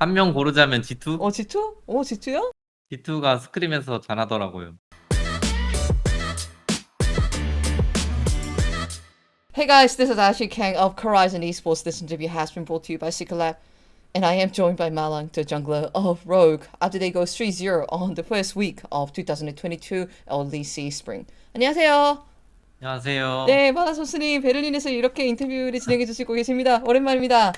한 명 고르자면 G2? G2? G2요? G2가 스크림에서 잘하더라고요. Hey guys, this is Ashley Kang of Horizon Esports. This interview has been brought to you by Secret and I am joined by Malang, the jungler of Rogue, after they go 3-0 on the first week of 2022 LEC Spring. 안녕하세요. 안녕하세요. 네, 마랑 선수님, 베를린에서 이렇게 인터뷰를 진행해 주시고 계십니다. 오랜만입니다.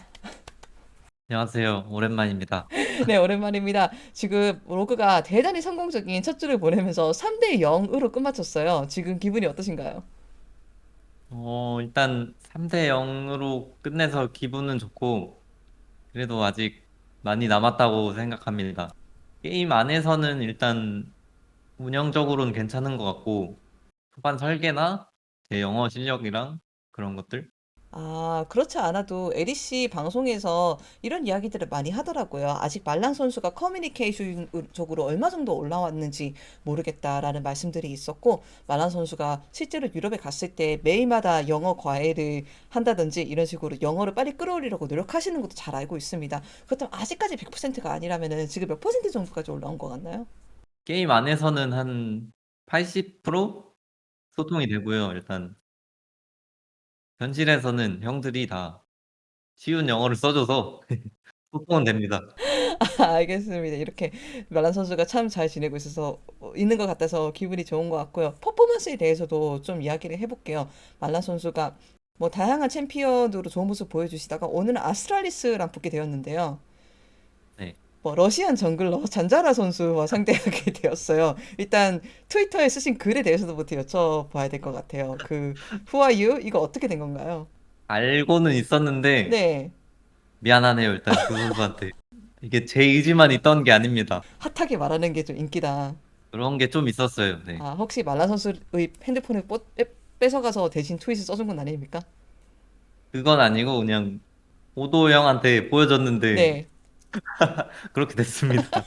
안녕하세요. 오랜만입니다. 네, 오랜만입니다. 지금 로그가 대단히 성공적인 첫 주를 보내면서 3대 0으로 끝마쳤어요. 지금 기분이 어떠신가요? 일단 3대 0으로 끝내서 기분은 좋고, 그래도 아직 많이 남았다고 생각합니다. 게임 안에서는 일단 운영적으로는 괜찮은 것 같고, 초반 설계나 제 영어 실력이랑 그런 것들? 아, 그렇지 않아도 에리씨 방송에서 이런 이야기들을 많이 하더라고요. 아직 말랑 선수가 커뮤니케이션 쪽으로 얼마 정도 올라왔는지 모르겠다라는 말씀들이 있었고, 말랑 선수가 실제로 유럽에 갔을 때 매일마다 영어 과외를 한다든지 이런 식으로 영어를 빨리 끌어올리려고 노력하시는 것도 잘 알고 있습니다. 그렇다면 아직까지 100%가 아니라면은 지금 몇 퍼센트 정도까지 올라온 것 같나요? 게임 안에서는 한 80% 소통이 되고요. 일단 현실에서는 형들이 다 쉬운 영어를 써줘서 소통은 됩니다. 알겠습니다. 이렇게 말란 선수가 참 잘 지내고 있어서 있는 것 같아서 기분이 좋은 것 같고요. 퍼포먼스에 대해서도 좀 이야기를 해볼게요. 말란 선수가 뭐 다양한 챔피언으로 좋은 모습 보여주시다가 오늘은 아스트랄리스랑 붙게 되었는데요. 네. 뭐 러시안 정글러 잔자라 선수와 상대하게 되었어요. 일단 트위터에 쓰신 글에 대해서도부터 여쭤봐야 될 것 같아요. 그 Who are you? 이거 어떻게 된 건가요? 알고는 있었는데 네, 미안하네요. 일단 그 선수한테 이게 제 의지만 있던 게 아닙니다. 핫하게 말하는 게 좀 인기다. 그런 게 좀 있었어요. 네. 아, 혹시 말라 선수의 핸드폰을 뺏어가서 대신 트윗을 써준 건 아닙니까? 그건 아니고 그냥 오도 형한테 보여줬는데 네, 그렇게 됐습니다.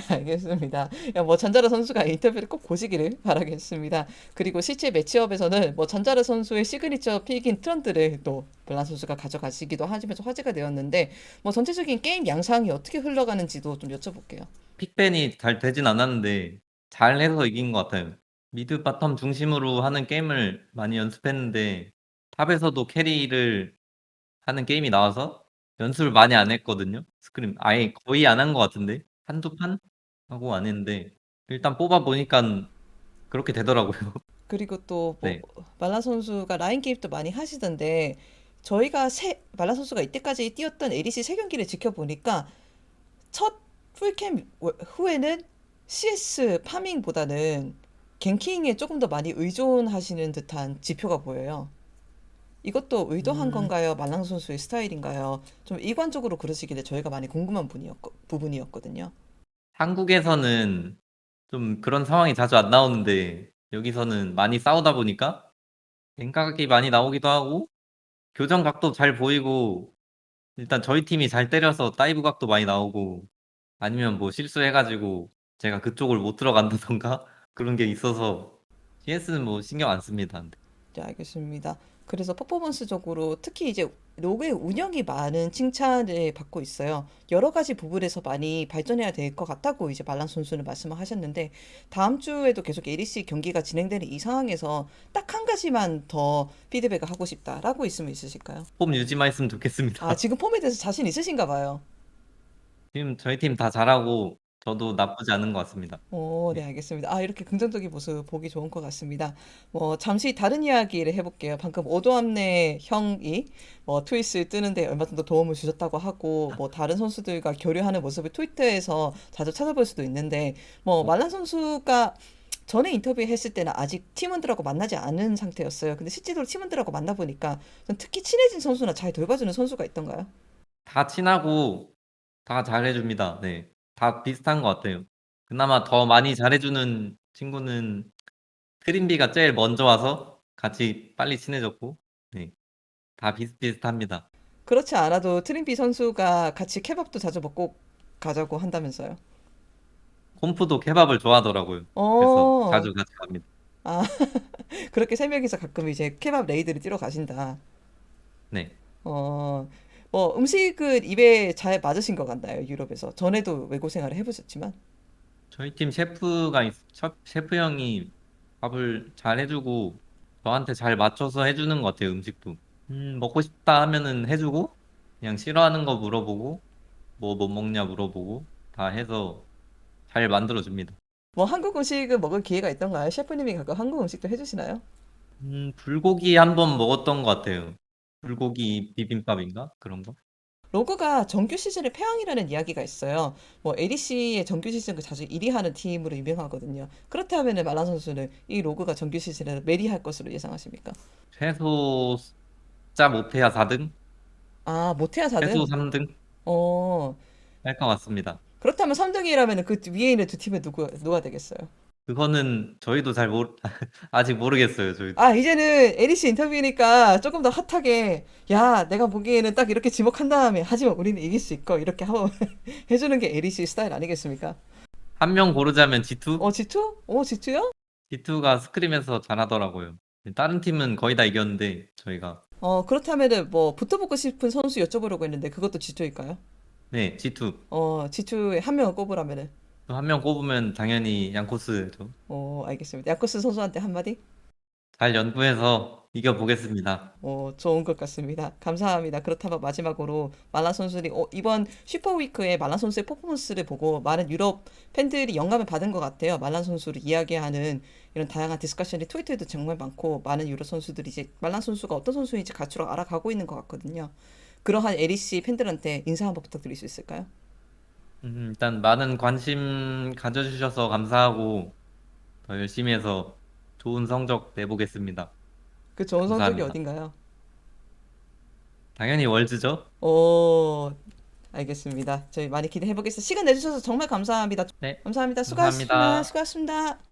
알겠습니다. 야, 뭐 잔자라 선수가 인터뷰를 꼭 보시기를 바라겠습니다. 그리고 실제 매치업에서는 뭐 잔자라 선수의 시그니처 픽인 트런드를 또 블란 선수가 가져가시기도 하면서 화제가 되었는데 뭐 전체적인 게임 양상이 어떻게 흘러가는지도 좀 여쭤볼게요. 픽밴이 잘 되진 않았는데 잘해서 이긴 것 같아요. 미드 바텀 중심으로 하는 게임을 많이 연습했는데 탑에서도 캐리를 하는 게임이 나와서 연습을 많이 안 했거든요. 스크림 아예 거의 안 한 것 같은데 한두 판 하고 안 했는데 일단 뽑아 보니까 그렇게 되더라고요. 그리고 또 뭐 네. 말라 선수가 라인 게임도 많이 하시던데 저희가 말라 선수가 이때까지 뛰었던 ADC 세 경기를 지켜보니까 첫 풀캠 후에는 CS 파밍보다는 갱킹에 조금 더 많이 의존하시는 듯한 지표가 보여요. 이것도 의도한 음, 건가요? 말랑 선수의 스타일인가요? 좀 일관적으로 그러시길래 저희가 많이 궁금한 부분이었거든요. 한국에서는 좀 그런 상황이 자주 안 나오는데 여기서는 많이 싸우다 보니까 갱각이 많이 나오기도 하고 교전 각도 잘 보이고 일단 저희 팀이 잘 때려서 다이브 각도 많이 나오고 아니면 뭐 실수해가지고 제가 그쪽을 못 들어간다던가 그런 게 있어서 CS는 뭐 신경 안 씁니다. 근데. 네, 알겠습니다. 그래서 퍼포먼스적으로 특히 이제 로그의 운영이 많은 칭찬을 받고 있어요. 여러 가지 부분에서 많이 발전해야 될 것 같다고 이제 말랑 선수는 말씀을 하셨는데 다음 주에도 계속 ADC 경기가 진행되는 이 상황에서 딱 한 가지만 더 피드백을 하고 싶다라고 있으면 있으실까요? 폼 유지만 했으면 아, 좋겠습니다. 지금 폼에 대해서 자신 있으신가 봐요. 지금 저희 팀 다 잘하고 저도 나쁘지 않은 것 같습니다. 오, 네, 네. 알겠습니다. 아, 이렇게 긍정적인 모습 보기 좋은 것 같습니다. 뭐, 잠시 다른 이야기를 해볼게요. 방금 오도암네 형이 뭐, 트윗을 뜨는데 얼마 정도 도움을 주셨다고 하고, 뭐, 다른 선수들과 교류하는 모습을 트위터에서 자주 찾아볼 수도 있는데, 뭐, 어, 말란 선수가 전에 인터뷰했을 때는 아직 팀원들하고 만나지 않은 상태였어요. 근데 실제로 팀원들하고 만나보니까 전 특히 친해진 선수나 잘 돌봐주는 선수가 있던가요? 다 친하고 다 잘해줍니다. 네. 다 비슷한 것 같아요. 그나마 더 많이 잘해주는 친구는 트림비가 제일 먼저 와서 같이 빨리 친해졌고, 네. 다 비슷비슷합니다. 그렇지 않아도 트림피 선수가 같이 케밥도 자주 먹고 가자고 한다면서요. 콤프도 케밥을 좋아하더라고요. 그래서 어, 자주 같이 갑니다. 아, 그렇게 세 명이서 가끔 이제 케밥 레이드를 뛰러 가신다. 네. 어, 음식은 입에 잘 맞으신 것 같나요, 유럽에서? 전에도 외국 생활을 해보셨지만. 저희 팀 셰프 형이 밥을 잘 해주고 저한테 잘 맞춰서 해주는 것 같아요, 음식도. 먹고 싶다 하면은 해주고 그냥 싫어하는 거 물어보고 뭐 못 먹냐 물어보고 다 해서 잘 만들어줍니다. 뭐 한국 음식을 먹을 기회가 있던가요? 셰프님이 가끔 한국 음식도 해주시나요? 불고기 한 번 먹었던 것 같아요. 불고기 비빔밥인가? 그런 거? 로그가 정규 시즌의 패왕이라는 이야기가 있어요. 뭐 ADC의 정규 시즌을 자주 1위 하는 팀으로 유명하거든요. 그렇다면 말란 선수는 이 로그가 정규 시즌에 메리할 것으로 예상하십니까? 최소 숫자 못해야 4등? 아, 모태야 최소 4등? 3등? 어, 할 것 같습니다. 그렇다면 3등이라면 그 위에 있는 두 팀은 누가 되겠어요? 그거는 저희도 아직 모르겠어요, 저희도. 아, 이제는 ADC 인터뷰니까 조금 더 핫하게, 야, 내가 보기에는 딱 이렇게 지목한 다음에, 하지만 우리는 이길 수 있고, 이렇게 하고 해주는 게 ADC 스타일 아니겠습니까? 한 명 고르자면 G2? G2? G2요? G2가 스크림에서 잘하더라고요. 다른 팀은 거의 다 이겼는데, 저희가. 그렇다면은 뭐 붙어보고 싶은 선수 여쭤보려고 했는데 그것도 G2일까요? 네, G2. G2에 한 명을 꼽으라면은 또 한 명 꼽으면 당연히 양코스죠. 알겠습니다. 야코스 선수한테 한마디? 잘 연구해서 이겨보겠습니다. 좋은 것 같습니다. 감사합니다. 그렇다면 마지막으로 말란 선수들이 이번 슈퍼위크에 말란 선수의 퍼포먼스를 보고 많은 유럽 팬들이 영감을 받은 것 같아요. 말란 선수를 이야기하는 이런 다양한 디스커션이 트위터에도 정말 많고 많은 유럽 선수들이 이제 말란 선수가 어떤 선수인지 가추러 알아가고 있는 것 같거든요. 그러한 에리씨 팬들한테 인사 한번 부탁드릴 수 있을까요? 일단 많은 관심 가져주셔서 감사하고, 더 열심히 해서 좋은 성적 내보겠습니다. 그 좋은 성적이 감사합니다. 어딘가요? 당연히 월즈죠? 오, 알겠습니다. 저희 많이 기대해 보겠습니다. 시간 내주셔서 정말 감사합니다. 네, 감사합니다. 수고하셨습니다. 감사합니다. 수고하셨습니다.